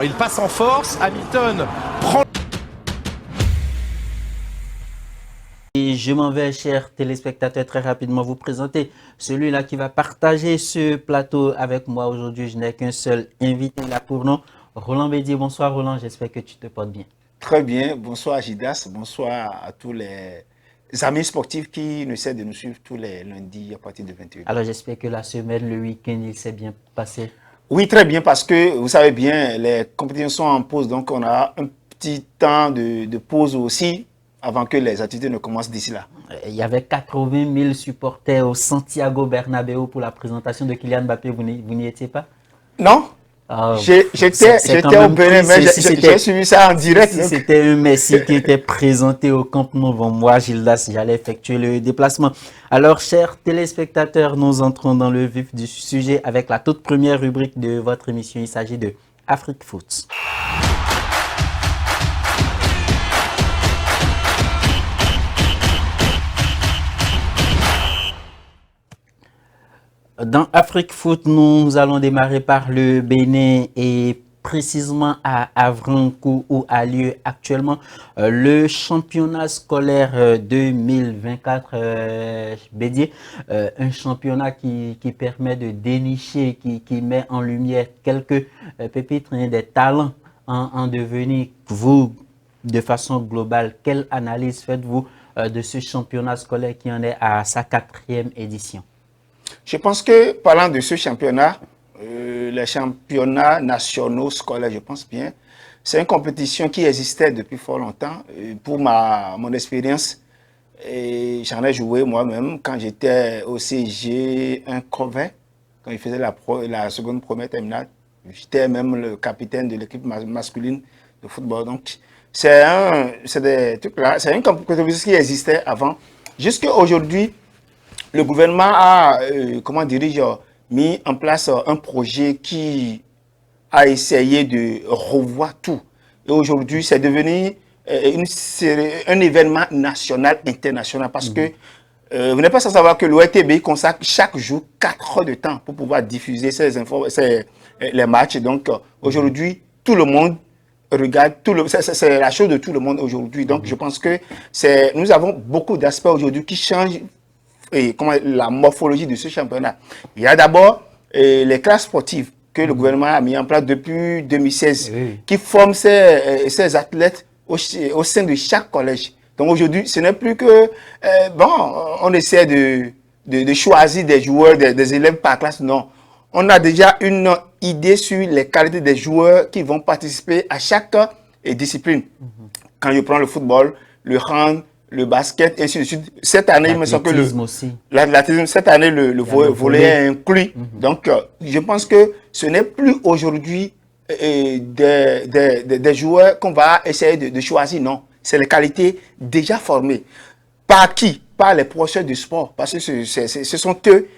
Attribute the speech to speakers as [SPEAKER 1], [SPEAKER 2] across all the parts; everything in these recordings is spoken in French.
[SPEAKER 1] Il passe en force, Hamilton prend...
[SPEAKER 2] Et je m'en vais, chers téléspectateurs, très rapidement vous présenter celui-là qui va partager ce plateau avec moi aujourd'hui. Je n'ai qu'un seul invité là pour nous, Roland Bédier. Bonsoir Roland, j'espère que tu te portes bien.
[SPEAKER 3] Très bien, bonsoir Gidas, bonsoir à tous les amis sportifs qui ne cessent de nous suivre tous les lundis à partir de 21h.
[SPEAKER 2] Alors j'espère que la semaine, le week-end, il s'est bien passé.
[SPEAKER 3] Oui, très bien, parce que vous savez bien, les compétitions sont en pause, donc on a un petit temps de pause aussi avant que les activités ne commencent d'ici là.
[SPEAKER 2] Il y avait 80 000 supporters au Santiago Bernabéu pour la présentation de Kylian Mbappé. Vous n'y étiez pas?
[SPEAKER 3] Non, j'étais au Bénin, mais j'ai suivi ça en direct.
[SPEAKER 2] Si c'était un Messi qui était présenté au Camp Nou, moi, Gildas, j'allais effectuer le déplacement. Alors, chers téléspectateurs, nous entrons dans le vif du sujet avec la toute première rubrique de votre émission. Il s'agit de Afrique Foot. Dans Afrique Foot, nous allons démarrer par le Bénin et précisément à Avranches où a lieu actuellement le championnat scolaire 2024 Bédier, un championnat qui permet de dénicher, qui met en lumière quelques pépites, des talents en devenir. Vous, de façon globale, quelle analyse faites-vous de ce championnat scolaire qui en est à sa 4e édition?
[SPEAKER 3] Je pense que, parlant de ce championnat, les championnats nationaux scolaires, je pense bien, c'est une compétition qui existait depuis fort longtemps. Pour mon expérience, j'en ai joué moi-même quand j'étais au CG 1 Crevet, quand il faisait la seconde première terminale. J'étais même le capitaine de l'équipe masculine de football. Donc, c'est une compétition qui existait avant. Jusqu'à aujourd'hui, le gouvernement a, mis en place un projet qui a essayé de revoir tout. Et aujourd'hui, c'est devenu un événement national, international, parce que vous n'êtes pas sans savoir que l'ORTB consacre chaque jour 4 heures de temps pour pouvoir diffuser les matchs. Donc, aujourd'hui, tout le monde regarde, c'est la chose de tout le monde aujourd'hui. Donc, je pense que nous avons beaucoup d'aspects aujourd'hui qui changent et la morphologie de ce championnat. Il y a d'abord les classes sportives que le gouvernement a mis en place depuis 2016, qui forment ces athlètes au sein de chaque collège. Donc aujourd'hui, ce n'est plus que, on essaie de choisir des joueurs, des élèves par classe. Non, on a déjà une idée sur les qualités des joueurs qui vont participer à chaque discipline. Quand je prends le football, le hand, le basket, et ainsi de suite. Cette année, il me semble que l'athlétisme, cette année, le volley est inclus. Donc, je pense que ce n'est plus aujourd'hui des joueurs qu'on va essayer de choisir. Non, c'est les qualités déjà formées. Par qui? Par les professeurs du sport. Parce que ce sont eux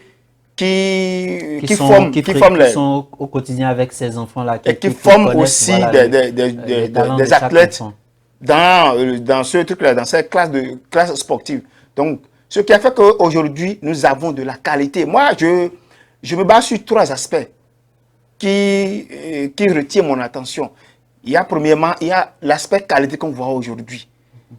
[SPEAKER 3] qui
[SPEAKER 2] sont au quotidien avec ces enfants-là.
[SPEAKER 3] Qui forment aussi des athlètes dans ce truc-là, dans cette classe sportive. Donc, ce qui a fait qu'aujourd'hui, nous avons de la qualité. Moi, je me base sur 3 aspects qui retiennent mon attention. Premièrement, il y a l'aspect qualité qu'on voit aujourd'hui.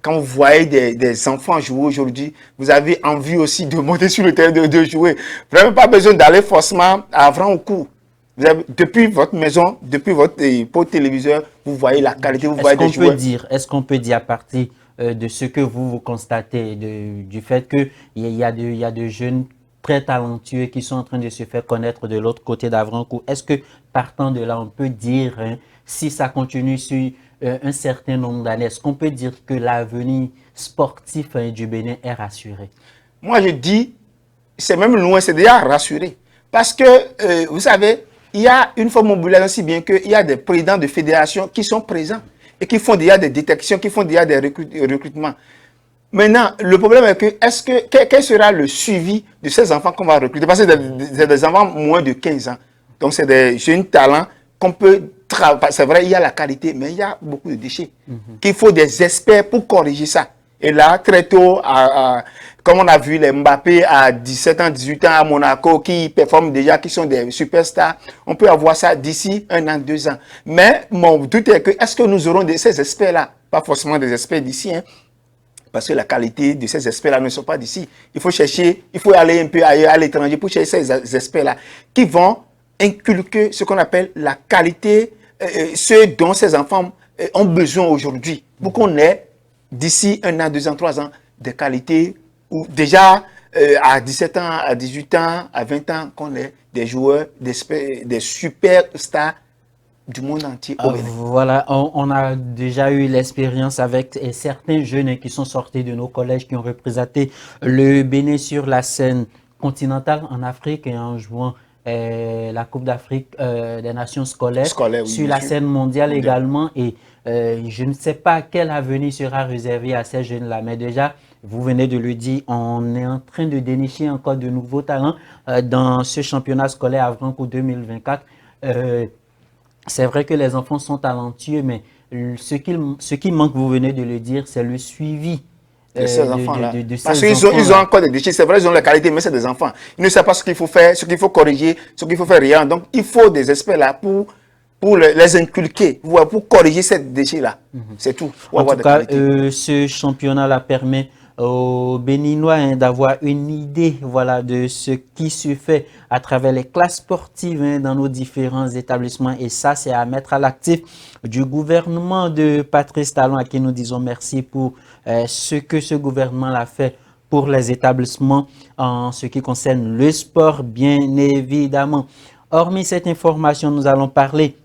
[SPEAKER 3] Quand vous voyez des enfants jouer aujourd'hui, vous avez envie aussi de monter sur le terrain de jouer. Vous n'avez pas besoin d'aller forcément à Avranches. Depuis votre maison, depuis votre poste téléviseur, vous voyez la qualité, vous voyez des joueurs.
[SPEAKER 2] Est-ce qu'on peut dire à partir de ce que vous constatez, du fait qu'il y a de jeunes très talentueux qui sont en train de se faire connaître de l'autre côté d'Avranches, est-ce que partant de là, on peut dire, si ça continue sur un certain nombre d'années, est-ce qu'on peut dire que l'avenir sportif du Bénin est rassuré?
[SPEAKER 3] Moi, je dis, c'est même loin, c'est déjà rassuré. Parce que, vous savez, il y a une forme de mobilisation, si bien qu'il y a des présidents de fédérations qui sont présents et qui font déjà des détections, qui font déjà des recrutements. Maintenant, le problème est que, quel sera le suivi de ces enfants qu'on va recruter? Parce que c'est des enfants moins de 15 ans. Donc, c'est des jeunes talents qu'on peut travailler. C'est vrai, il y a la qualité, mais il y a beaucoup de déchets. Qu'il faut des experts pour corriger ça. Et là, très tôt, comme on a vu les Mbappé à 17 ans, 18 ans à Monaco, qui performent déjà, qui sont des superstars, on peut avoir ça d'ici 1 an, 2 ans. Mais mon doute est que, est-ce que nous aurons ces experts-là? Pas forcément des experts d'ici, hein, parce que la qualité de ces experts-là ne sont pas d'ici. Il faut chercher, il faut aller un peu ailleurs, à l'étranger, pour chercher ces experts-là, qui vont inculquer ce qu'on appelle la qualité, ce dont ces enfants ont besoin aujourd'hui, pour qu'on ait d'ici 1 an, 2 ans, 3 ans, des qualités où déjà à 17 ans, à 18 ans, à 20 ans, qu'on ait des joueurs, des superstars du monde entier au Bénin.
[SPEAKER 2] Voilà, on a déjà eu l'expérience avec certains jeunes qui sont sortis de nos collèges, qui ont représenté le Bénin sur la scène continentale en Afrique et en jouant la Coupe d'Afrique des Nations scolaires,
[SPEAKER 3] Oui,
[SPEAKER 2] sur la scène mondiale également. Et je ne sais pas quel avenir sera réservé à ces jeunes-là, mais déjà, vous venez de le dire, on est en train de dénicher encore de nouveaux talents dans ce championnat scolaire Avrancourt 2024. C'est vrai que les enfants sont talentueux, mais ce qui manque, vous venez de le dire, c'est le suivi
[SPEAKER 3] de ces enfants-là. Parce
[SPEAKER 2] qu'ils
[SPEAKER 3] ont encore des déchets. C'est vrai, ils ont la qualité, mais c'est des enfants. Ils ne savent pas ce qu'il faut faire, ce qu'il faut corriger, ce qu'il faut faire rien. Donc, il faut des experts là pour les inculquer, pour corriger ces déchets-là. C'est tout.
[SPEAKER 2] En tout cas, ce championnat-là permet aux Béninois d'avoir une idée, voilà, de ce qui se fait à travers les classes sportives dans nos différents établissements. Et ça, c'est à mettre à l'actif du gouvernement de Patrice Talon, à qui nous disons merci pour ce que ce gouvernement a fait pour les établissements en ce qui concerne le sport, bien évidemment. Hormis cette information, nous allons parler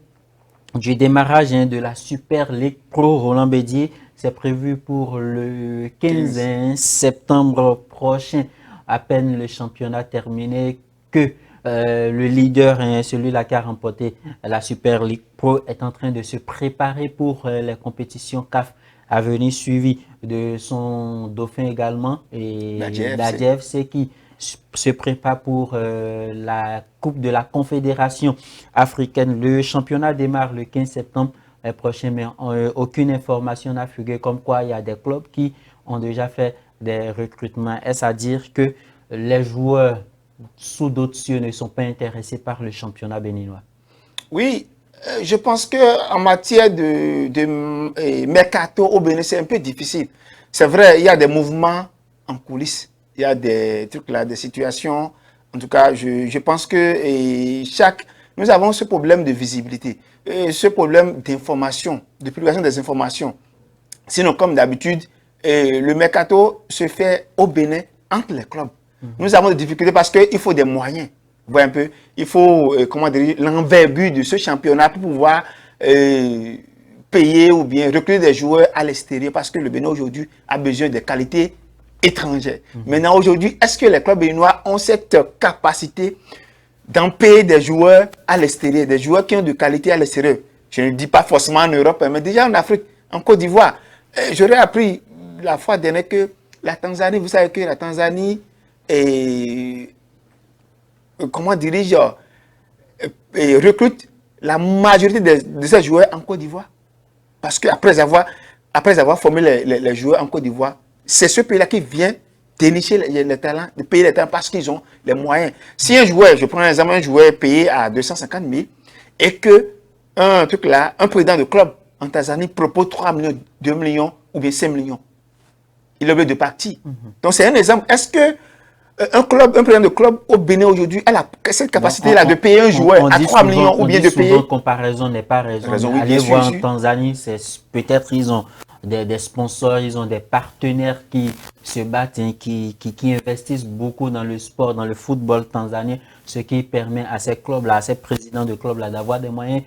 [SPEAKER 2] du démarrage de la Super League Pro Roland Bédier. C'est prévu pour le 15 septembre prochain. À peine le championnat terminé que le leader, celui-là qui a remporté la Super League Pro, est en train de se préparer pour les compétitions CAF à venir, suivi de son dauphin également, et l'ADFC qui se prépare pour la Coupe de la Confédération africaine. Le championnat démarre le 15 septembre prochain, mais aucune information n'a fugué comme quoi il y a des clubs qui ont déjà fait des recrutements. Est-ce à dire que les joueurs sous d'autres cieux ne sont pas intéressés par le championnat béninois?
[SPEAKER 3] Oui, je pense qu'en matière de mercato au Bénin, c'est un peu difficile. C'est vrai, il y a des mouvements en coulisses, il y a des trucs là, des situations. En tout cas, je pense que nous avons ce problème de visibilité, ce problème d'information, de publication des informations. Sinon, comme d'habitude, le mercato se fait au Bénin entre les clubs. Nous avons des difficultés parce qu'il faut des moyens. Vous voyez un peu, il faut l'envergure de ce championnat pour pouvoir payer ou bien recruter des joueurs à l'extérieur, parce que le Bénin aujourd'hui a besoin de qualités étrangères. Maintenant, aujourd'hui, est-ce que les clubs béninois ont cette capacité d'en payer des joueurs à l'extérieur, des joueurs qui ont de qualité à l'extérieur? Je ne dis pas forcément en Europe, mais déjà en Afrique, en Côte d'Ivoire. J'aurais appris la fois dernière que la Tanzanie, vous savez que la Tanzanie recrute la majorité de ces joueurs en Côte d'Ivoire. Parce qu'après avoir formé les joueurs en Côte d'Ivoire, c'est ce pays-là qui vient dénicher les talents, de payer les talents parce qu'ils ont les moyens. Si un joueur, je prends un exemple, un joueur payé à 250 000 et que un président de club en Tanzanie propose 3 millions, 2 millions ou bien 5 millions, il est obligé de partir. Donc c'est un exemple. Est-ce que un président de club au Bénin aujourd'hui a cette capacité-là de payer un joueur à 3 millions ou bien de payer?
[SPEAKER 2] Comparaison n'est pas raison. Allez voir en Tanzanie, peut-être ils ont des sponsors, ils ont des partenaires qui se battent, qui investissent beaucoup dans le sport, dans le football tanzanien, ce qui permet à ces clubs-là, à ces présidents de clubs-là d'avoir des moyens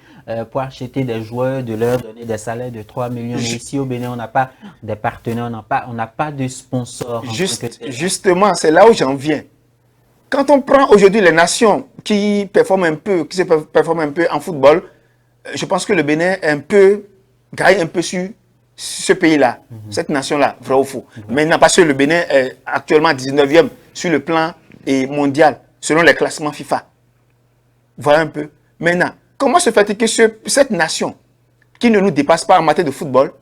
[SPEAKER 2] pour acheter des joueurs, de leur donner des salaires de 3 millions. Mais ici au Bénin, on n'a pas des partenaires, on n'a pas de sponsors.
[SPEAKER 3] Justement, c'est là où j'en viens. Quand on prend aujourd'hui les nations qui se performent un peu en football, je pense que le Bénin gagne un peu sur ce pays-là, cette nation-là, vrai ou faux. Maintenant, parce que le Bénin est actuellement 19e sur le plan mondial, selon les classements FIFA. Voilà un peu. Maintenant, comment se fait-il que cette nation, qui ne nous dépasse pas en matière de football,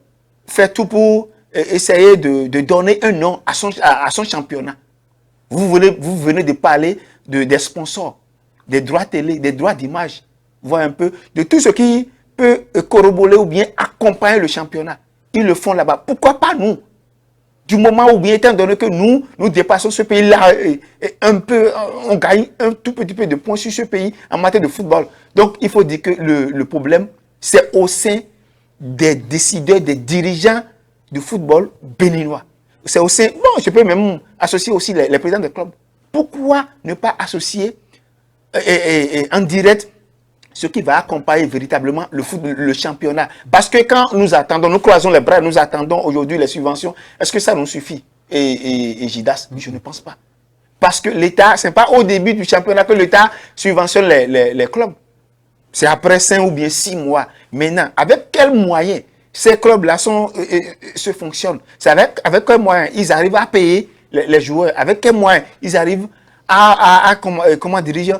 [SPEAKER 3] fait tout pour essayer de donner un nom à son championnat. Vous venez de parler des sponsors, des droits télé, des droits d'image, voir un peu de tout ce qui peut corroborer ou bien accompagner le championnat. Ils le font là-bas. Pourquoi pas nous? Du moment où bien étant donné que nous dépassons ce pays-là un peu, on gagne un tout petit peu de points sur ce pays en matière de football. Donc il faut dire que le problème, c'est au sein des décideurs, des dirigeants du football béninois. C'est au sein, bon, je peux même associer aussi les présidents de clubs. Pourquoi ne pas associer en direct ce qui va accompagner véritablement le championnat? Parce que quand nous attendons, nous croisons les bras, nous attendons aujourd'hui les subventions, est-ce que ça nous suffit? Et Gidas, je ne pense pas. Parce que l'État, ce n'est pas au début du championnat que l'État subventionne les clubs. C'est après 5 ou bien 6 mois. Maintenant, avec quels moyens ces clubs-là se fonctionnent? C'est avec quels moyens ils arrivent à payer les joueurs? Avec quels moyens ils arrivent à comment diriger,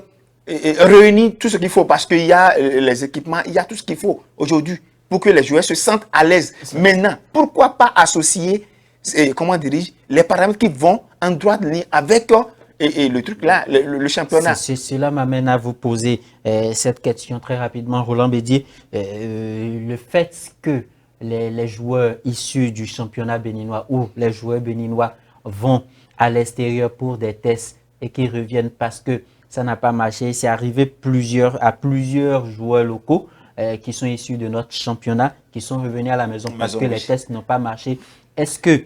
[SPEAKER 3] réunir tout ce qu'il faut? Parce qu'il y a les équipements, il y a tout ce qu'il faut aujourd'hui pour que les joueurs se sentent à l'aise. Maintenant, pourquoi pas associer les paramètres qui vont en droite ligne avec le truc là, le championnat?
[SPEAKER 2] Cela m'amène à vous poser cette question très rapidement, Roland Bédier. Le fait que les joueurs issus du championnat béninois ou les joueurs béninois vont à l'extérieur pour des tests et qui reviennent parce que ça n'a pas marché. C'est arrivé à plusieurs joueurs locaux qui sont issus de notre championnat, qui sont revenus à la maison parce que les tests n'ont pas marché. Est-ce que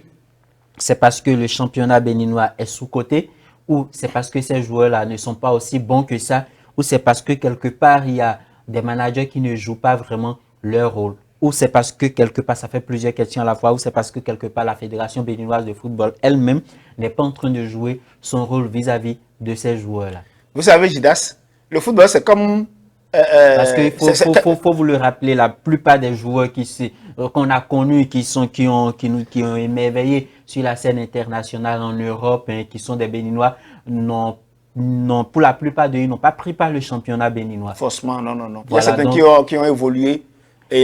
[SPEAKER 2] c'est parce que le championnat béninois est sous-coté, ou c'est parce que ces joueurs-là ne sont pas aussi bons que ça, ou c'est parce que quelque part, il y a des managers qui ne jouent pas vraiment leur rôle, ou c'est parce que quelque part, ça fait plusieurs questions à la fois, ou c'est parce que quelque part, la Fédération béninoise de football elle-même n'est pas en train de jouer son rôle vis-à-vis de ces joueurs-là?
[SPEAKER 3] Vous savez, Gidas, le football, c'est comme...
[SPEAKER 2] Parce qu'il faut vous le rappeler, la plupart des joueurs qu'on a connus, qui ont émerveillé sur la scène internationale en Europe, qui sont des Béninois, pour la plupart d'eux, n'ont pas pris part le championnat béninois.
[SPEAKER 3] Forcément, non.
[SPEAKER 2] Voilà,
[SPEAKER 3] il y a certains qui ont évolué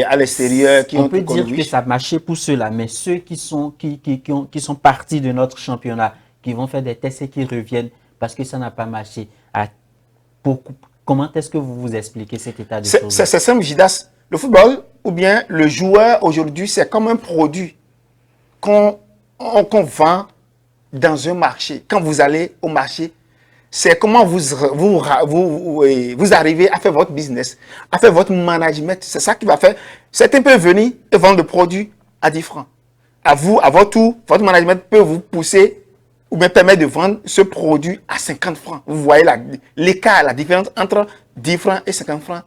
[SPEAKER 3] à l'extérieur, qui ont
[SPEAKER 2] on peut dire que ça a marché pour ceux-là, mais ceux qui sont partis de notre championnat, qui vont faire des tests et qui reviennent parce que ça n'a pas marché, comment est-ce que vous vous expliquez cet état de choses?
[SPEAKER 3] C'est simple, Gidas. Le football, ou bien le joueur aujourd'hui, c'est comme un produit qu'on vend dans un marché. Quand vous allez au marché, c'est comment vous arrivez à faire votre business, à faire votre management. C'est ça qui va faire. Certains peuvent venir et vendre le produit à 10 francs. À votre tour, votre management peut vous pousser ou bien permettre de vendre ce produit à 50 francs. Vous voyez l'écart, la différence entre 10 francs et 50 francs.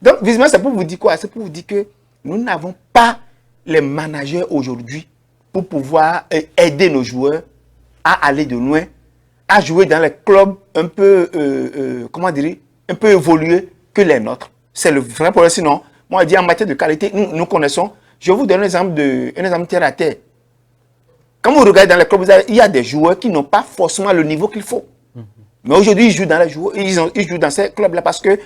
[SPEAKER 3] Donc, visiblement, c'est pour vous dire quoi? C'est pour vous dire que nous n'avons pas les managers aujourd'hui pour pouvoir aider nos joueurs à aller de loin, à jouer dans les clubs un peu, un peu évolués que les nôtres. C'est le vrai problème. Sinon, moi, je dis en matière de qualité, nous connaissons. Je vais vous donner un exemple terre à terre. Quand vous regardez dans les clubs, il y a des joueurs qui n'ont pas forcément le niveau qu'il faut. Mais aujourd'hui, ils jouent dans ces clubs-là parce que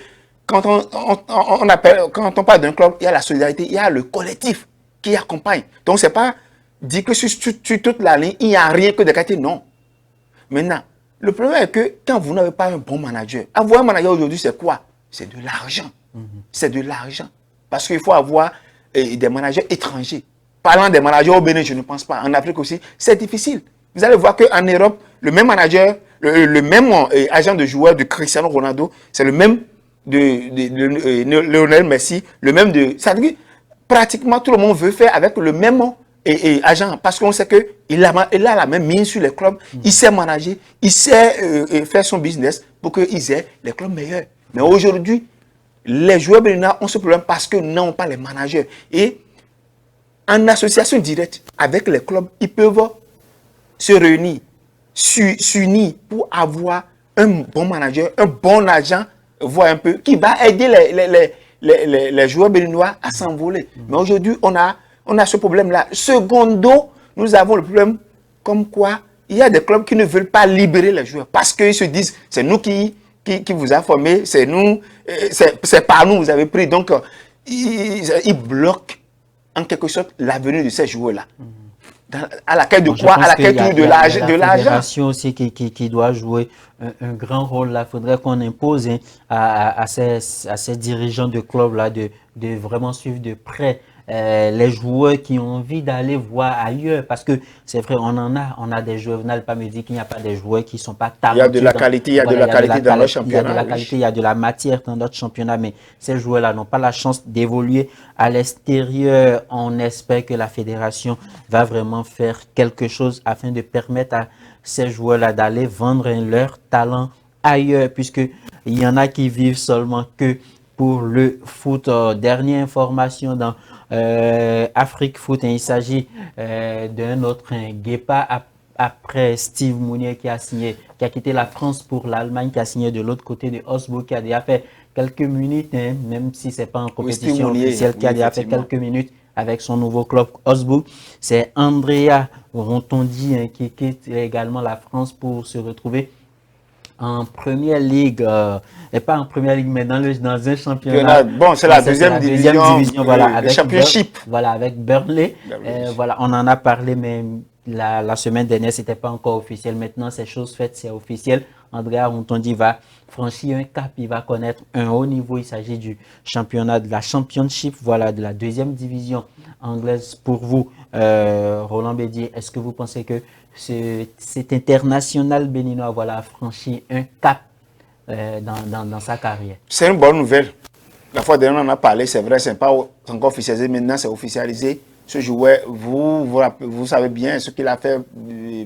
[SPEAKER 3] quand on parle d'un club, il y a la solidarité, il y a le collectif qui accompagne. Donc, ce n'est pas dire que sur toute la ligne, il n'y a rien que de qualité. Non. Maintenant, le problème est que quand vous n'avez pas un bon manager, avoir un manager aujourd'hui, c'est quoi? C'est de l'argent. C'est de l'argent. Parce qu'il faut avoir des managers étrangers. Parlant des managers au Bénin, je ne pense pas. En Afrique aussi, c'est difficile. Vous allez voir qu'en Europe, le même manager, le même agent de joueur de Cristiano Ronaldo, c'est le même de Lionel Messi, le même de... Ça veut dire pratiquement tout le monde veut faire avec le même agent parce qu'on sait qu'il a la même mine sur les clubs, il sait manager, il sait faire son business pour qu'ils aient les clubs meilleurs. Mais aujourd'hui, les joueurs béninois ont ce problème parce qu'ils n'ont pas les managers. Et en association directe avec les clubs, ils peuvent se réunir, s'unir pour avoir un bon manager, un bon agent, voire un peu, qui va aider les joueurs béninois à s'envoler. Mais aujourd'hui, on a ce problème-là. Secondo, nous avons le problème comme quoi il y a des clubs qui ne veulent pas libérer les joueurs parce qu'ils se disent, c'est nous qui vous a formé, c'est nous, c'est par nous vous avez pris. Donc, ils bloquent en quelque sorte l'avenir de ces joueurs-là. à la quête de
[SPEAKER 2] Bon, je
[SPEAKER 3] quoi? À
[SPEAKER 2] pense
[SPEAKER 3] la
[SPEAKER 2] qu'il
[SPEAKER 3] quête
[SPEAKER 2] y a,
[SPEAKER 3] de
[SPEAKER 2] il y a- il y a
[SPEAKER 3] l'argent.
[SPEAKER 2] la fédération aussi qui doit jouer un grand rôle là. Il faudrait qu'on impose hein, à ces dirigeants de club là de vraiment suivre de près les joueurs qui ont envie d'aller voir ailleurs. Parce que c'est vrai, on a des joueurs. Vous n'allez pas me dire qu'il n'y a pas des joueurs qui ne sont pas
[SPEAKER 3] Il y a de
[SPEAKER 2] talentueux.
[SPEAKER 3] la qualité, il y a de
[SPEAKER 2] Voilà,
[SPEAKER 3] la qualité dans le
[SPEAKER 2] il y a de
[SPEAKER 3] championnat,
[SPEAKER 2] la
[SPEAKER 3] oui.
[SPEAKER 2] qualité, il y a de la matière dans notre championnat, mais ces joueurs-là n'ont pas la chance d'évoluer à l'extérieur. On espère que la fédération va vraiment faire quelque chose afin de permettre à ces joueurs-là d'aller vendre leur talent ailleurs, puisqu'il y en a qui vivent seulement que pour le foot. Dernière information dans Afrique Foot, il s'agit d'un autre Guépa après Steve Mounier qui a quitté la France pour l'Allemagne, qui a signé de l'autre côté de Augsbourg, qui a déjà fait quelques minutes, hein, même si c'est pas en compétition officielle, qui a déjà fait quelques minutes avec son nouveau club Augsbourg. C'est Andrea Rontondi hein, qui quitte également la France pour se retrouver en première ligue, et pas en première ligue, mais dans un championnat.
[SPEAKER 3] Bon, c'est la deuxième division,
[SPEAKER 2] voilà,
[SPEAKER 3] le championship.
[SPEAKER 2] Voilà, avec Burnley. Voilà, on en a parlé, mais la semaine dernière, c'était pas encore officiel. Maintenant, c'est chose faite, c'est officiel. Andrea Rontondi va franchir un cap, il va connaître un haut niveau. Il s'agit du championnat de la Championship, voilà, de la deuxième division anglaise pour vous. Roland Bédier, est-ce que vous pensez que cet international béninois voilà, a franchi un cap dans sa carrière?
[SPEAKER 3] C'est une bonne nouvelle. La fois dernière, on en a parlé, c'est vrai, c'est pas encore officialisé. Maintenant, c'est officialisé. Ce joueur, vous savez bien ce qu'il a fait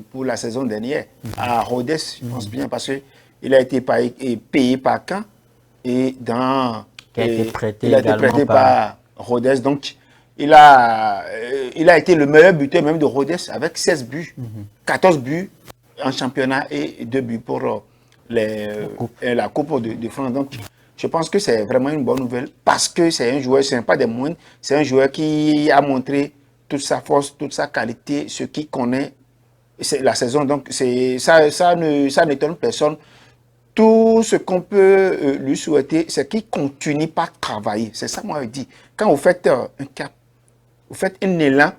[SPEAKER 3] pour la saison dernière à Rodez, je pense bien, parce qu'il a été payé par Caen et
[SPEAKER 2] qui a été prêté
[SPEAKER 3] par Rodez. Donc, il a été le meilleur buteur même de Rodez avec 16 buts, 14 buts en championnat et 2 buts pour la Coupe de France. Donc, je pense que c'est vraiment une bonne nouvelle parce que c'est un joueur, ce n'est pas des moindres, c'est un joueur qui a montré toute sa force, toute sa qualité, ce qui connaît la saison. Donc, ça n'étonne personne. Tout ce qu'on peut lui souhaiter, c'est qu'il continue par travailler. C'est ça, moi, je dis. Quand vous faites un cap, vous faites un élan,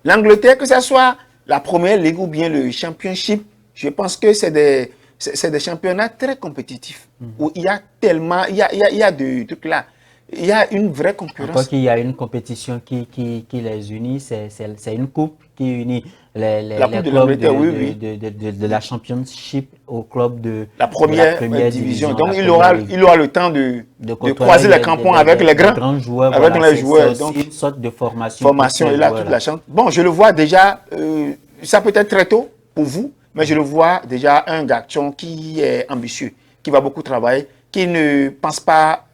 [SPEAKER 3] l'Angleterre, que ce soit la première ligue ou bien le championship, je pense que c'est des championnats très compétitifs où il y a tellement, il y a de trucs là. Il y a une vraie concurrence.
[SPEAKER 2] Encore qu'il y a une compétition qui les unit, c'est une coupe qui unit les clubs de la Championship au club de
[SPEAKER 3] la première division. Donc il aura le temps de croiser les crampons avec les grands
[SPEAKER 2] joueurs.
[SPEAKER 3] Avec
[SPEAKER 2] voilà,
[SPEAKER 3] les joueurs. Donc
[SPEAKER 2] une sorte de formation.
[SPEAKER 3] Formation, il a toute la chance. Bon, je le vois déjà, ça peut être très tôt pour vous, mais je le vois déjà un garçon qui est ambitieux, qui va beaucoup travailler, qui ne pense pas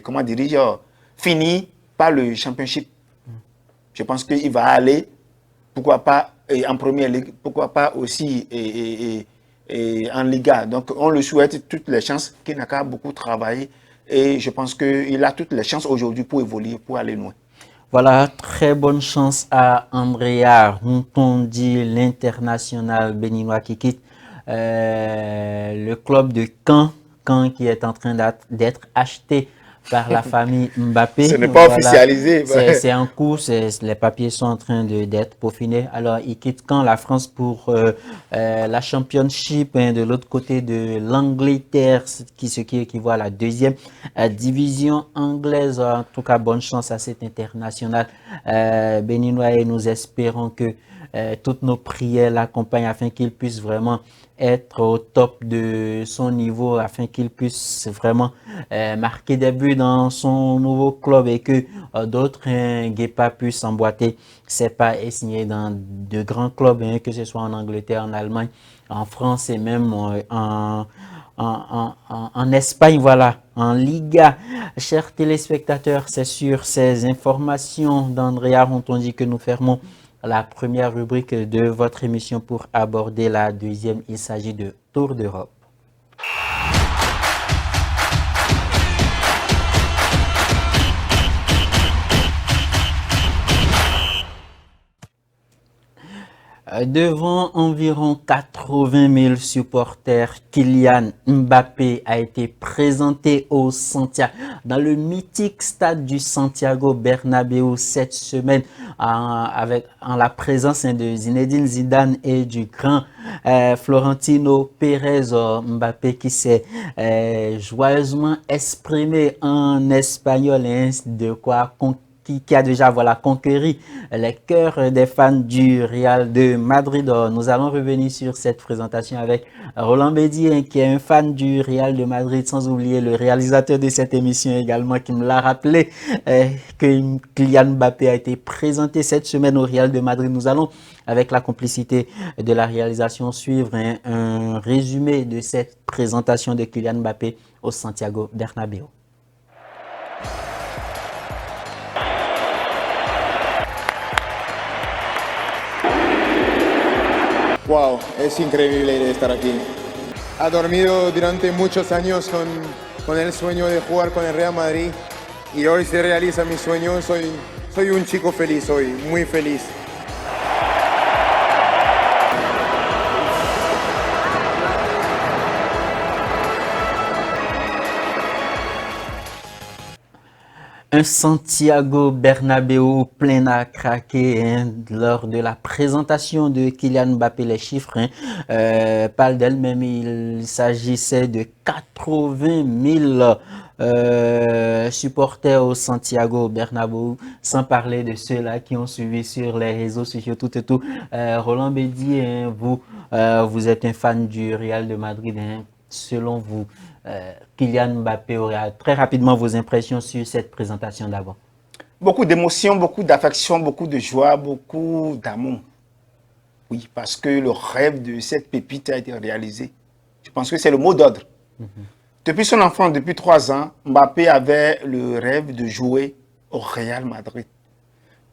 [SPEAKER 3] comment dire, finir par le championship. Je pense qu'il va aller, pourquoi pas en première ligue, pourquoi pas aussi en Liga. Donc on le souhaite toutes les chances, qu'il n'a qu'à beaucoup travailler. Et je pense qu'il a toutes les chances aujourd'hui pour évoluer, pour aller loin.
[SPEAKER 2] Voilà, très bonne chance à Andrea Rontondi, l'international béninois qui quitte le club de Caen qui est en train d'être acheté par la famille Mbappé.
[SPEAKER 3] Ce n'est pas officialisé.
[SPEAKER 2] C'est en cours, les papiers sont en train d'être peaufinés. Alors, il quitte Caen, la France, pour la Championship, hein, de l'autre côté de l'Angleterre, ce qui équivaut à la deuxième division anglaise. En tout cas, bonne chance à cet international béninois et nous espérons que toutes nos prières l'accompagnent afin qu'il puisse vraiment être au top de son niveau, afin qu'il puisse vraiment marquer des buts dans son nouveau club et que d'autres Guépa puissent emboîter ses pas et signer dans de grands clubs, hein, que ce soit en Angleterre, en Allemagne, en France et même en Espagne, voilà, en Liga. Chers téléspectateurs, c'est sur ces informations d'Andrea Rontondi que nous fermons la première rubrique de votre émission pour aborder la deuxième. Il s'agit de Tour d'Europe. Devant environ 80 000 supporters, Kylian Mbappé a été présenté dans le mythique stade du Santiago Bernabéu cette semaine en la présence de Zinedine Zidane et du grand Florentino Pérez. Mbappé qui s'est joyeusement exprimé en espagnol, hein, de quoi qui a déjà conquéri les cœurs des fans du Real de Madrid. Nous allons revenir sur cette présentation avec Roland Bédier, qui est un fan du Real de Madrid, sans oublier le réalisateur de cette émission également, qui me l'a rappelé que Kylian Mbappé a été présenté cette semaine au Real de Madrid. Nous allons, avec la complicité de la réalisation, suivre un résumé de cette présentation de Kylian Mbappé au Santiago Bernabéu.
[SPEAKER 4] Wow, es increíble estar aquí. Ha dormido durante muchos años con el sueño de jugar con el Real Madrid y hoy se realiza mi sueño. Soy un chico feliz hoy, muy feliz.
[SPEAKER 2] Un Santiago Bernabéu plein à craquer, hein, lors de la présentation de Kylian Mbappé. Les chiffres parlent d'elles-mêmes. Il s'agissait de 80 000 supporters au Santiago Bernabéu, sans parler de ceux-là qui ont suivi sur les réseaux sociaux, tout et tout. Roland Bédier, hein, vous êtes un fan du Real de Madrid, hein. Selon vous, Kylian Mbappé aurait très rapidement vos impressions sur cette présentation d'abord.
[SPEAKER 3] Beaucoup d'émotions, beaucoup d'affection, beaucoup de joie, beaucoup d'amour. Oui, parce que le rêve de cette pépite a été réalisé. Je pense que c'est le mot d'ordre. Depuis son enfance, depuis 3 ans, Mbappé avait le rêve de jouer au Real Madrid.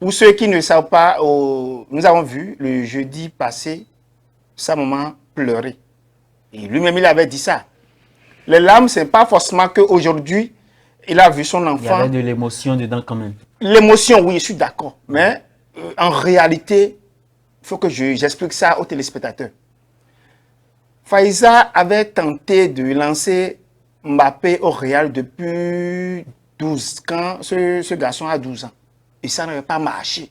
[SPEAKER 3] Pour ceux qui ne savent pas, nous avons vu le jeudi passé sa maman pleurer. Et lui-même, il avait dit ça. Les larmes, ce n'est pas forcément qu'aujourd'hui, il a vu son enfant.
[SPEAKER 2] Il y avait de l'émotion dedans quand même.
[SPEAKER 3] L'émotion, oui, je suis d'accord. Mais en réalité, il faut que j'explique ça aux téléspectateurs. Faiza avait tenté de lancer Mbappé au Real depuis 12 quand ce garçon a 12 ans. Et ça n'avait pas marché.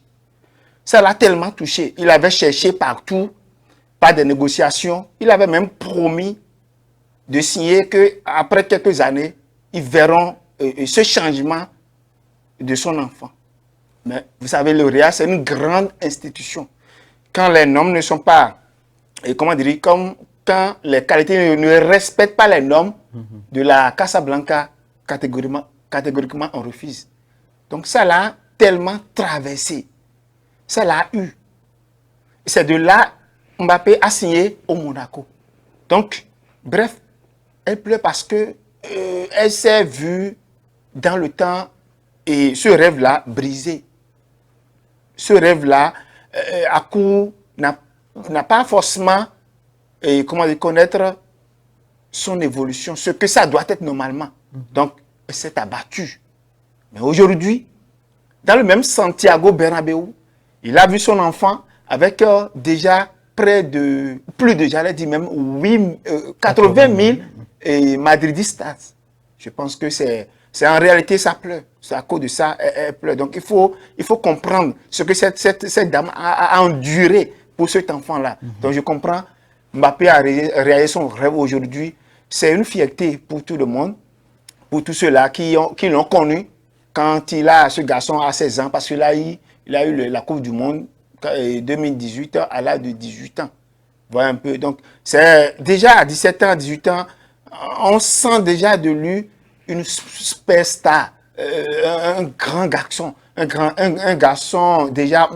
[SPEAKER 3] Ça l'a tellement touché. Il avait cherché partout, pas de négociations. Il avait même promis de signer qu'après quelques années, ils verront ce changement de son enfant. Mais vous savez, le Real, c'est une grande institution. Quand les normes ne sont pas, comment dire, quand les qualités ne respectent pas les normes de la Casablanca, catégoriquement on refuse. Donc ça l'a tellement traversé. Ça l'a eu. C'est de là Mbappé a signé au Monaco. Donc, bref, elle pleure parce que elle s'est vue dans le temps et ce rêve-là brisé. Ce rêve-là, à coup, n'a pas forcément connaître son évolution, ce que ça doit être normalement. Donc, elle s'est abattue. Mais aujourd'hui, dans le même Santiago Bernabéu, il a vu son enfant avec déjà j'allais dire même 80 000 madridistes. Je pense que c'est en réalité, ça pleure. C'est à cause de ça, elle pleure. Donc, il faut comprendre ce que cette dame a enduré pour cet enfant-là. Donc, je comprends. Mbappé a réalisé son rêve aujourd'hui. C'est une fierté pour tout le monde, pour tous ceux-là qui l'ont connu quand ce garçon a 16 ans, parce qu'il a eu la Coupe du Monde 2018 à l'âge de 18 ans. Voilà un peu. Donc, c'est déjà à 17 ans, 18 ans, on sent déjà de lui une superstar, un grand garçon, un garçon déjà,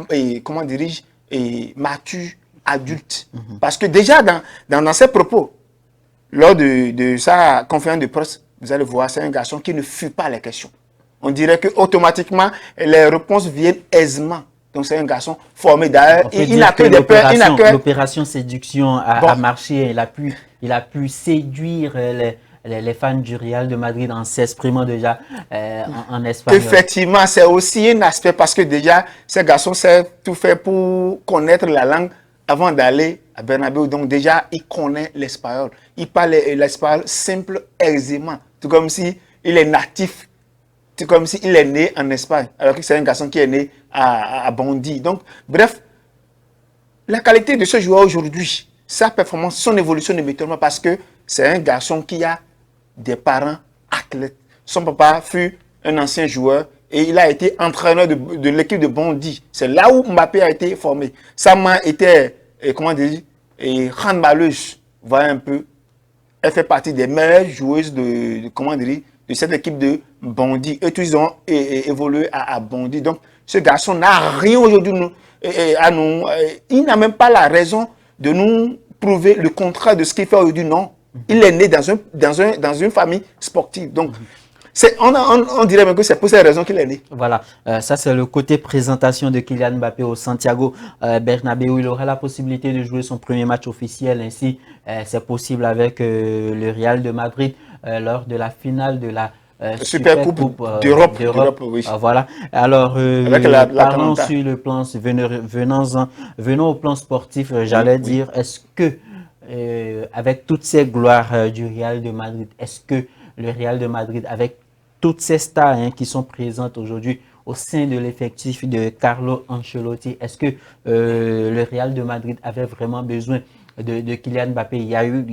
[SPEAKER 3] mature, adulte. Parce que déjà dans ses propos, lors de sa conférence de presse, vous allez voir, c'est un garçon qui ne fuit pas les questions. On dirait que automatiquement les réponses viennent aisément. Donc c'est un garçon formidable.
[SPEAKER 2] Il n'a que des peurs. L'opération séduction a marché. Il a pu séduire les fans du Real de Madrid en s'exprimant déjà en espagnol.
[SPEAKER 3] Effectivement, c'est aussi un aspect parce que déjà, ce garçon sait tout faire pour connaître la langue avant d'aller à Bernabéu. Donc déjà, il connaît l'espagnol. Il parle l'espagnol simple, aisément. Tout comme si il est natif. C'est comme s'il est né en Espagne, alors que c'est un garçon qui est né à Bondy. Donc, bref, la qualité de ce joueur aujourd'hui, sa performance, son évolution ne m'étonne pas parce que c'est un garçon qui a des parents athlètes. Son papa fut un ancien joueur et il a été entraîneur de l'équipe de Bondy. C'est là où Mbappé a été formé. Sa main était, comment dire, handballeuse. Voilà un peu. Elle fait partie des meilleures joueuses comment dire, de cette équipe de Bondy. Et tous ils ont évolué à Bondy. Donc, ce garçon n'a rien aujourd'hui à nous. Il n'a même pas la raison de nous prouver le contraire de ce qu'il fait aujourd'hui. Non. Il est né dans une famille sportive. Donc, on dirait même que c'est pour cette raison qu'il est né.
[SPEAKER 2] Voilà, ça c'est le côté présentation de Kylian Mbappé au Santiago Bernabéu. Il aura la possibilité de jouer son premier match officiel. Ainsi, c'est possible avec le Real de Madrid lors de la finale de la
[SPEAKER 3] Super Coupe d'Europe. Oui.
[SPEAKER 2] Voilà. Alors, parlons sur le plan, venons au plan sportif. J'allais dire, est-ce que avec toutes ces gloires du Real de Madrid, est-ce que le Real de Madrid, avec toutes ces stars qui sont présentes aujourd'hui au sein de l'effectif de Carlo Ancelotti, est-ce que le Real de Madrid avait vraiment besoin de Kylian Mbappé? Il y a eu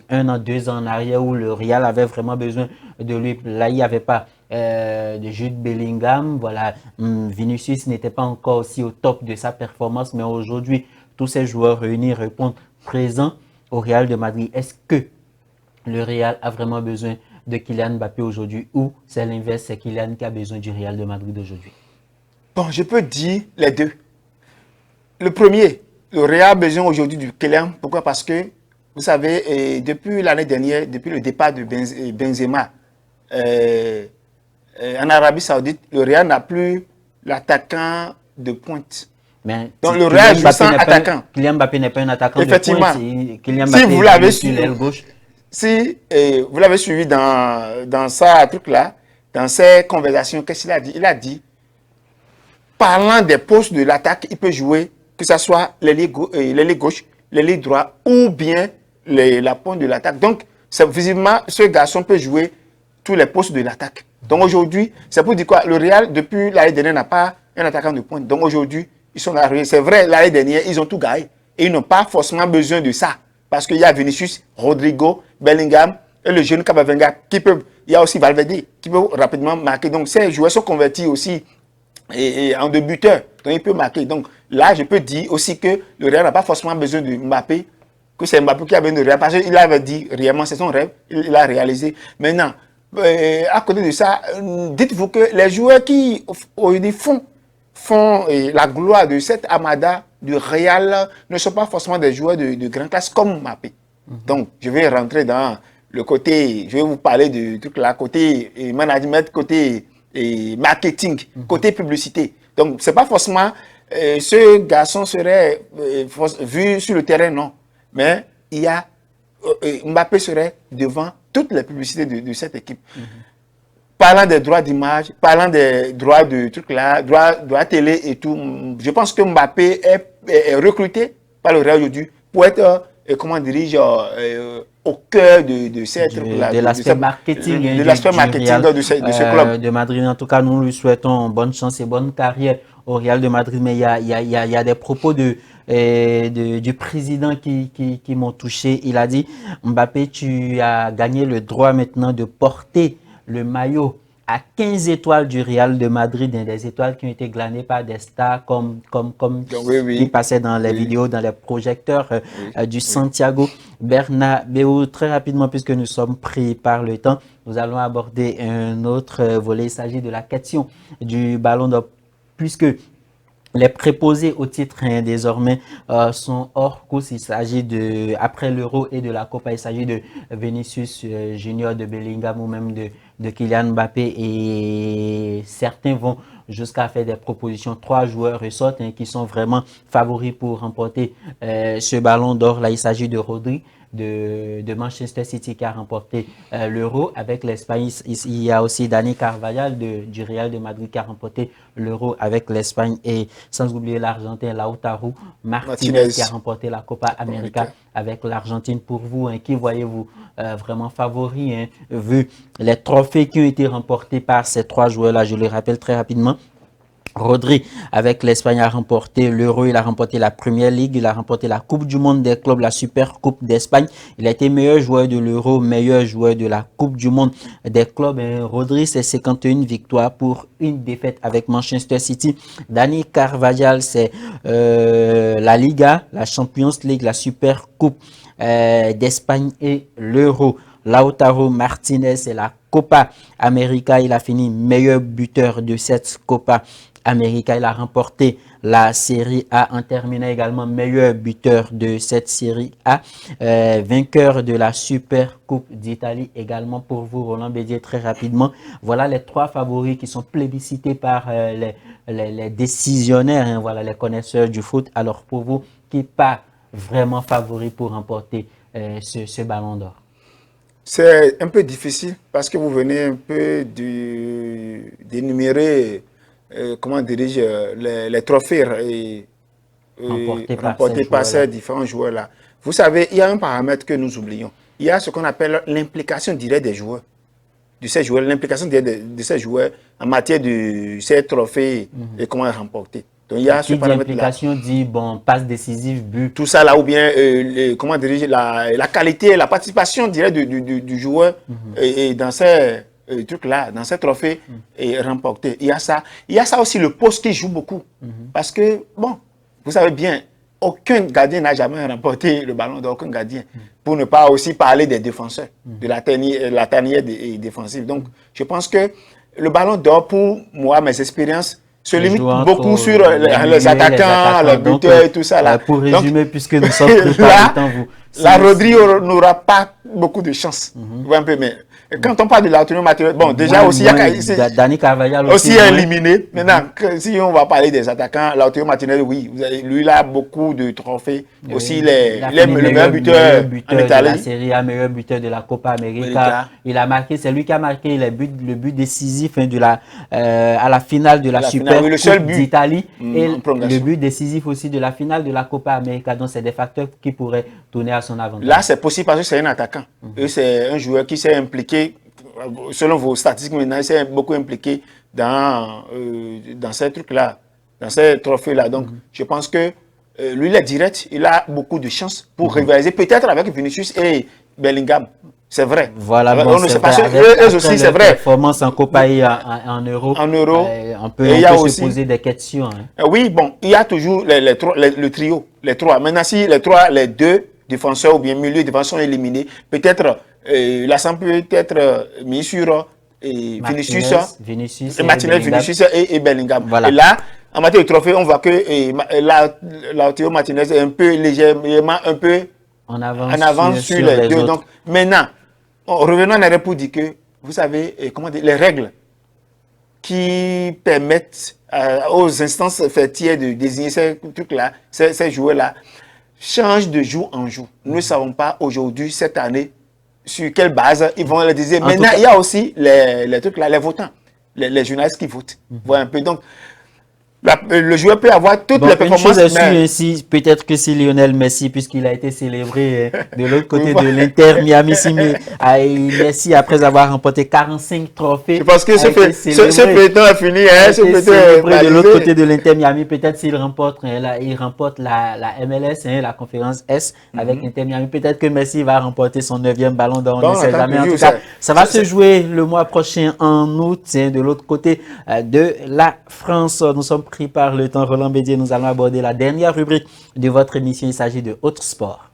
[SPEAKER 2] 1 an, 2 ans en arrière où le Real avait vraiment besoin de lui. Là, il n'y avait pas de Jude Bellingham. Voilà, Vinicius n'était pas encore aussi au top de sa performance, mais aujourd'hui, tous ces joueurs réunis répondent présents au Real de Madrid. Est-ce que le Real a vraiment besoin de Kylian Mbappé aujourd'hui ou c'est l'inverse, c'est Kylian qui a besoin du Real de Madrid aujourd'hui?
[SPEAKER 3] Bon, je peux dire les deux. Le premier, le Real a besoin aujourd'hui du Kylian. Pourquoi? Parce que, vous savez, depuis l'année dernière, depuis le départ de Benzema, en Arabie Saoudite, le Real n'a plus l'attaquant de pointe.
[SPEAKER 2] Mais
[SPEAKER 3] donc le Real joue sans attaquant.
[SPEAKER 2] Kylian Mbappé n'est pas un attaquant
[SPEAKER 3] effectivement,
[SPEAKER 2] de pointe. Kylian Mbappé
[SPEAKER 3] si vous l'avez suivi,
[SPEAKER 2] l'aile gauche.
[SPEAKER 3] Si vous l'avez suivi dans sa truc là, dans ses conversations, qu'est-ce qu'il a dit? Il a dit, parlant des postes de l'attaque, il peut jouer, que ce soit l'ailier gauche, l'ailier droit ou bien la pointe de l'attaque. Donc, visiblement, ce garçon peut jouer tous les postes de l'attaque. Donc aujourd'hui, c'est pour dire quoi? Le Real, depuis l'année dernière, n'a pas un attaquant de pointe. Donc aujourd'hui, ils sont arrivés. C'est vrai, l'année dernière, ils ont tout gagné. Et ils n'ont pas forcément besoin de ça. Parce qu'il y a Vinicius, Rodrigo, Bellingham et le jeune Camavinga qui peuvent. Il y a aussi Valverde qui peut rapidement marquer. Donc ces joueurs sont convertis aussi en deux buteurs. Donc ils peuvent marquer. Donc là, je peux dire aussi que le Real n'a pas forcément besoin de Mbappé. Que c'est Mbappé qui a besoin de Real. Parce qu'il avait dit réellement, c'est son rêve. Il l'a réalisé. Maintenant, à côté de ça, dites-vous que les joueurs qui aujourd'hui font la gloire de cette Amada du Real ne sont pas forcément des joueurs de grande classe comme Mbappé. Donc, je vais rentrer dans le côté, je vais vous parler de tout là, côté management, côté marketing, côté publicité. Donc, c'est pas forcément ce garçon serait vu sur le terrain, non. Mais il y a Mbappé serait devant toutes les publicités de cette équipe. Parlant des droits d'image, parlant des droits de trucs là, droits télé et tout, je pense que Mbappé est recruté par le Real aujourd'hui pour être, comment dirige, au cœur de ces trucs-là.
[SPEAKER 2] De l'aspect marketing.
[SPEAKER 3] De l'aspect marketing de ce club.
[SPEAKER 2] De Madrid, en tout cas, nous lui souhaitons bonne chance et bonne carrière au Real de Madrid. Mais il y a des propos du président qui m'ont touché. Il a dit, Mbappé, tu as gagné le droit maintenant de porter le maillot à 15 étoiles du Real de Madrid, des étoiles qui ont été glanées par des stars comme qui passaient dans les vidéos, dans les projecteurs du Santiago Bernabéu. Très rapidement, puisque nous sommes pris par le temps, nous allons aborder un autre volet. Il s'agit de la question du Ballon d'Or, puisque les préposés au titre désormais sont hors course. Il s'agit de, après l'Euro et de la Copa, il s'agit de Vinicius Junior, de Bellingham ou même de Kylian Mbappé. Et certains vont jusqu'à faire des propositions. 3 joueurs ressortent qui sont vraiment favoris pour remporter ce Ballon d'Or. Là, il s'agit de Rodri, de Manchester City qui a remporté l'Euro. Avec l'Espagne, il y a aussi Dani Carvajal du Real de Madrid qui a remporté l'Euro avec l'Espagne. Et sans oublier l'Argentin Lautaro Martinez qui a remporté la Copa América avec l'Argentine. Pour vous, qui voyez-vous vraiment favori, vu les trophées qui ont été remportés par ces trois joueurs-là? Je les rappelle très rapidement. Rodri, avec l'Espagne, a remporté l'Euro, il a remporté la Première Ligue, il a remporté la Coupe du Monde des clubs, la Super Coupe d'Espagne. Il a été meilleur joueur de l'Euro, meilleur joueur de la Coupe du Monde des clubs. Rodri, c'est 51 victoires pour une défaite avec Manchester City. Dani Carvajal, c'est la Liga, la Champions League, la Super Coupe d'Espagne et l'Euro. Lautaro Martinez, c'est la Copa América. Il a fini meilleur buteur de cette Copa América. Il a remporté la Série A en terminant également meilleur buteur de cette Série A. Vainqueur de la Super Coupe d'Italie également pour vous, Roland Bédier, très rapidement. Voilà les trois favoris qui sont plébiscités par les décisionnaires, voilà, les connaisseurs du foot. Alors pour vous, qui n'est pas vraiment favori pour remporter ce ballon d'or?
[SPEAKER 3] C'est un peu difficile parce que vous venez un peu d'énumérer, comment dirige les trophées remportés par ces différents joueurs-là. Vous savez, il y a un paramètre que nous oublions. Il y a ce qu'on appelle l'implication directe des joueurs. L'implication directe de ces joueurs en matière de ces trophées et comment les remporter. Donc, il y a ce paramètre-là.
[SPEAKER 2] L'implication dit, bon, passe décisive, but.
[SPEAKER 3] Tout ça là, ou bien comment diriger la qualité, la participation directe du joueur et dans ces trucs-là, dans ces trophées et remportés. Il y a ça. Il y a ça aussi, le poste qui joue beaucoup. Parce que, bon, vous savez bien, aucun gardien n'a jamais remporté le ballon d'or, aucun gardien. Pour ne pas aussi parler des défenseurs, de la tanière défensive. Donc, je pense que le ballon d'or, pour moi, mes expériences, se limite beaucoup sur les attaquants, les buteurs et tout ça. Là.
[SPEAKER 2] Pour résumer, donc, puisque nous sommes pris par le temps,
[SPEAKER 3] la Rodri n'aura pas beaucoup de chance. Un peu, mais quand on parle de l'autonomie matérielle, bon, déjà aussi, il y a
[SPEAKER 2] Dani Carvajal
[SPEAKER 3] aussi éliminé. Maintenant, si on va parler des attaquants, l'autonomie matérielle, oui, lui, il a beaucoup de trophées. Aussi, le meilleur buteur en Italie.
[SPEAKER 2] De la Série A, meilleur buteur de la Copa América. Il a marqué, c'est lui qui a marqué le but décisif à la finale de la Super Coupe d'Italie et le but décisif aussi de la finale de la Copa América. Donc, c'est des facteurs qui pourraient tourner à son avantage.
[SPEAKER 3] Là, c'est possible parce que c'est un attaquant. C'est un joueur qui s'est impliqué, selon vos statistiques maintenant, il s'est beaucoup impliqué dans ces trucs-là, dans ces trophées-là. Donc, je pense que lui, il est direct, il a beaucoup de chances pour rivaliser, peut-être avec Vinicius et Bellingham. C'est vrai.
[SPEAKER 2] Voilà,
[SPEAKER 3] bon, c'est vrai. Eux aussi, c'est vrai.
[SPEAKER 2] Performance en Copa et en Euro. On peut se poser des questions.
[SPEAKER 3] Oui, bon, il y a toujours le trio, les trois. Maintenant, si les deux défenseurs ou bien milieu défenseurs sont éliminés, peut-être l'accent peut être mis sur Vinicius et Bellingham. Voilà. Et là, en matière de trophée, on voit que Lautaro Martinez est un peu légèrement en avance sur les deux. Donc, maintenant, revenons en arrière pour dire que, vous savez, les règles qui permettent aux instances fêtières de désigner ces trucs-là, ces joueurs-là, changent de jour en jour. Nous ne savons pas aujourd'hui, cette année, sur quelle base ils vont le désigner. Maintenant, il y a aussi les trucs-là, les votants, les journalistes qui votent. Voilà un peu. Donc, le joueur peut avoir toutes les performances.
[SPEAKER 2] Une chose est sûre, peut-être que c'est Lionel Messi, puisqu'il a été célébré de l'autre côté de l'Inter Miami. Messi, après avoir remporté 45 trophées.
[SPEAKER 3] Je pense que ce pétant est fini.
[SPEAKER 2] De l'autre côté de l'Inter Miami, peut-être s'il remporte, il remporte la MLS, la conférence S avec l'Inter Miami. Peut-être que Messi va remporter son 9e ballon d'or. On ne sait jamais. En tout cas, ça va se jouer le mois prochain en août. De l'autre côté de la France, nous sommes pris par le temps. Roland Bédier, nous allons aborder la dernière rubrique de votre émission. Il s'agit de Autres Sports.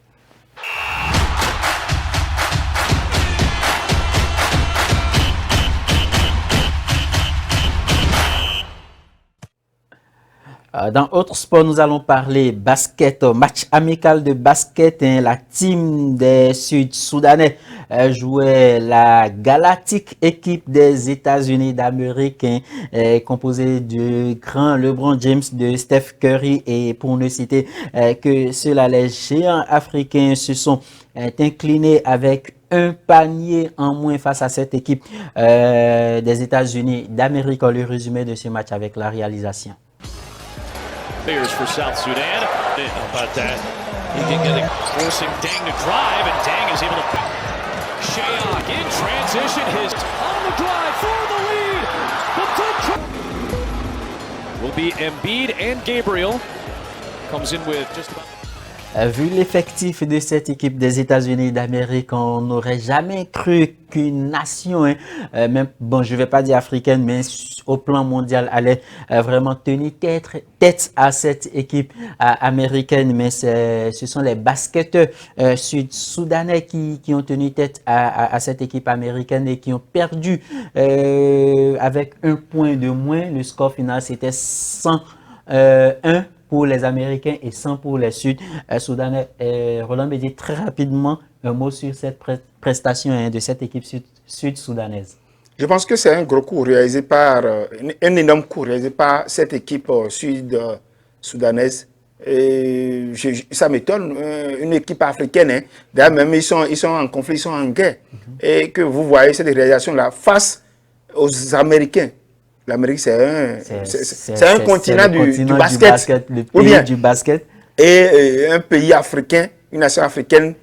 [SPEAKER 2] Dans autre sport, nous allons parler basket, match amical de basket. La team des Sud-Soudanais jouait la galactique équipe des États-Unis d'Amérique, composée du grand LeBron James, de Steph Curry, et pour ne citer que ceux-là, les géants africains se sont inclinés avec un panier en moins face à cette équipe des États-Unis d'Amérique. Le résumé de ce match avec la réalisation.
[SPEAKER 5] Players for South Sudan. How about that? He can get it, forcing Deng to drive, and Deng is able to. Shayok in transition, his on the drive for the lead. The will be Embiid and Gabriel. Comes in with just about.
[SPEAKER 2] Vu l'effectif de cette équipe des États-Unis d'Amérique, on n'aurait jamais cru qu'une nation, même, bon, je ne vais pas dire africaine, mais au plan mondial, allait vraiment tenir tête à cette équipe américaine. Mais ce sont les basketteurs sud-soudanais qui ont tenu tête à cette équipe américaine et qui ont perdu avec un point de moins. Le score final, c'était 101 pour les Américains et 100 pour les Sud-Soudanais. Roland Bédier, très rapidement, un mot sur cette prestation de cette équipe sud-soudanaise.
[SPEAKER 3] Je pense que c'est un gros coup réalisé par, un énorme coup réalisé par cette équipe sud-soudanaise. Et ça m'étonne, une équipe africaine, d'ailleurs même ils sont en conflit, ils sont en guerre. Et que vous voyez cette réalisation-là face aux Américains. L'Amérique, c'est un continent du basket,
[SPEAKER 2] le pays du basket.
[SPEAKER 3] Et un pays africain, une nation africaine,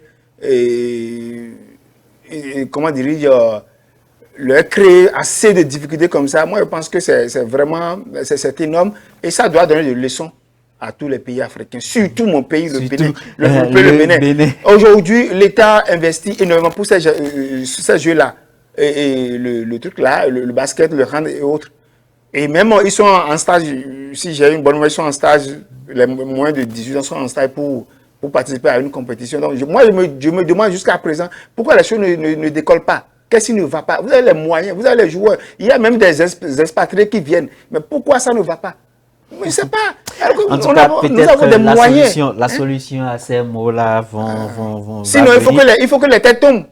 [SPEAKER 3] comment dirais-je, leur créer assez de difficultés comme ça. Moi, je pense que c'est vraiment, c'est énorme. Et ça doit donner des leçons à tous les pays africains, surtout mon pays, le Bénin. Le Bénin. Aujourd'hui, l'État investit énormément pour ces jeux-là. Et le truc là, le basket, le hand et autres. Et même, ils sont en stage, si j'ai une bonne nouvelle, ils sont en stage, les moins de 18 ans sont en stage pour participer à une compétition. Donc, moi, je me demande jusqu'à présent, pourquoi les choses ne décollent pas? Qu'est-ce qui ne va pas? Vous avez les moyens, vous avez les joueurs. Il y a même des expatriés qui viennent. Mais pourquoi ça ne va pas? Je ne sais pas.
[SPEAKER 2] En tout cas, peut-être la solution à ces mots-là vont
[SPEAKER 3] sinon, il faut que les têtes tombent.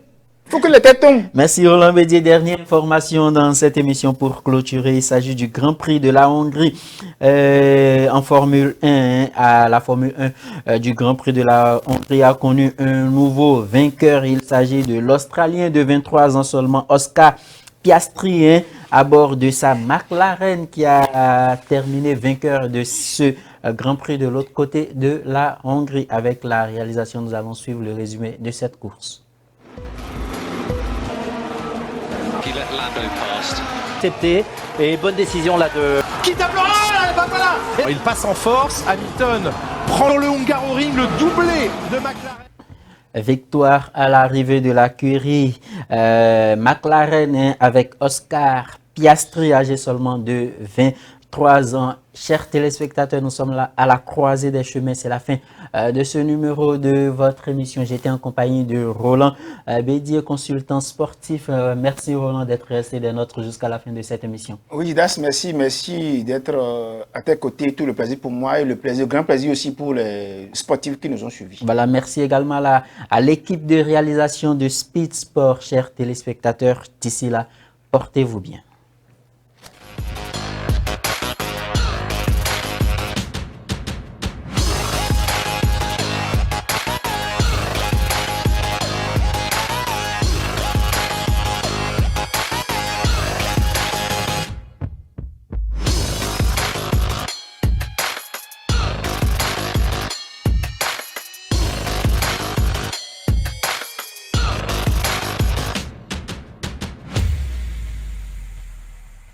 [SPEAKER 3] Il faut que les têtes tombent.
[SPEAKER 2] Merci Roland Bédier. Dernière information dans cette émission pour clôturer. Il s'agit du Grand Prix de la Hongrie en Formule 1. À la Formule 1 du Grand Prix de la Hongrie a connu un nouveau vainqueur. Il s'agit de l'Australien de 23 ans seulement, Oscar Piastri, à bord de sa McLaren, qui a terminé vainqueur de ce Grand Prix de l'autre côté de la Hongrie. Avec la réalisation, nous allons suivre le résumé de cette course.
[SPEAKER 6] Accepté et bonne décision là de.
[SPEAKER 1] Qui tape le elle va pas là. Il passe en force. Hamilton prend le Hungaroring, le doublé de McLaren.
[SPEAKER 2] Victoire à l'arrivée de la curie McLaren avec Oscar Piastri, âgé seulement de 23 ans. Chers téléspectateurs, nous sommes là à la croisée des chemins. C'est la fin de ce numéro de votre émission. J'étais en compagnie de Roland Bédier, consultant sportif. Merci Roland d'être resté des nôtres jusqu'à la fin de cette émission.
[SPEAKER 3] Oui, Das, merci d'être à tes côtés. Tout le plaisir pour moi et le grand plaisir aussi pour les sportifs qui nous ont suivis.
[SPEAKER 2] Voilà, merci également à l'équipe de réalisation de Speed Sport, chers téléspectateurs. D'ici là, portez-vous bien.